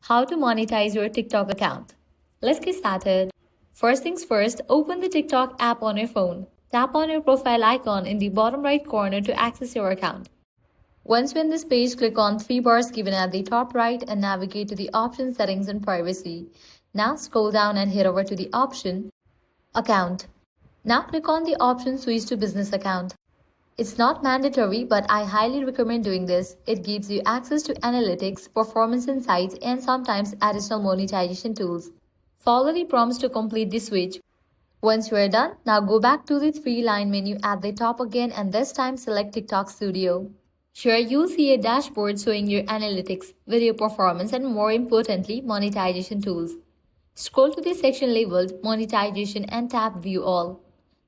How to monetize your TikTok account. Let's get started. First things first, open the TikTok app on your phone. Tap on your profile icon in the bottom right corner to access your account. Once you're in this page, click on three bars given at the top right and navigate to the option settings and privacy. Now scroll down and head over to the option account. Now click on the option switch to business account. It's not mandatory, but I highly recommend doing this. It gives you access to analytics, performance insights, and sometimes additional monetization tools. Follow the prompts to complete the switch. Once you are done, now go back to the three-line menu at the top again and this time select TikTok Studio. Here you'll see a dashboard showing your analytics, video performance, and more importantly, monetization tools. Scroll to the section labeled Monetization and tap View All.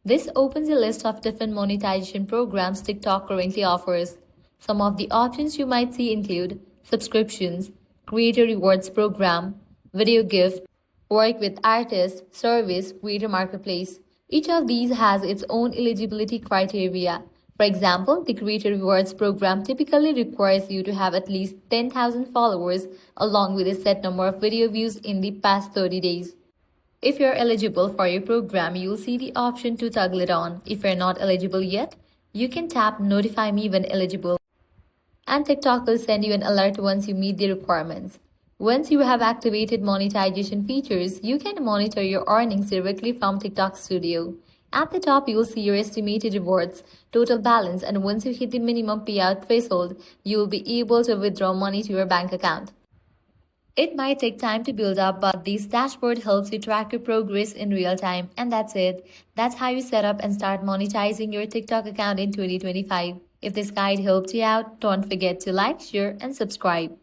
This opens a list of different monetization programs TikTok currently offers. Some of the options you might see include subscriptions, creator rewards program, video gift, work with artists, service, creator marketplace. Each of these has its own eligibility criteria. For example, the Creator Rewards program typically requires you to have at least 10,000 followers along with a set number of video views in the past 30 days. If you're eligible for your program, you'll see the option to toggle it on. If you're not eligible yet, you can tap Notify Me when eligible. And TikTok will send you an alert once you meet the requirements. Once you have activated monetization features, you can monitor your earnings directly from TikTok Studio. At the top, you'll see your estimated rewards, total balance, and once you hit the minimum payout threshold, you'll be able to withdraw money to your bank account. It might take time to build up, but this dashboard helps you track your progress in real time. And that's it. That's how you set up and start monetizing your TikTok account in 2025. If this guide helped you out, don't forget to like, share, and subscribe.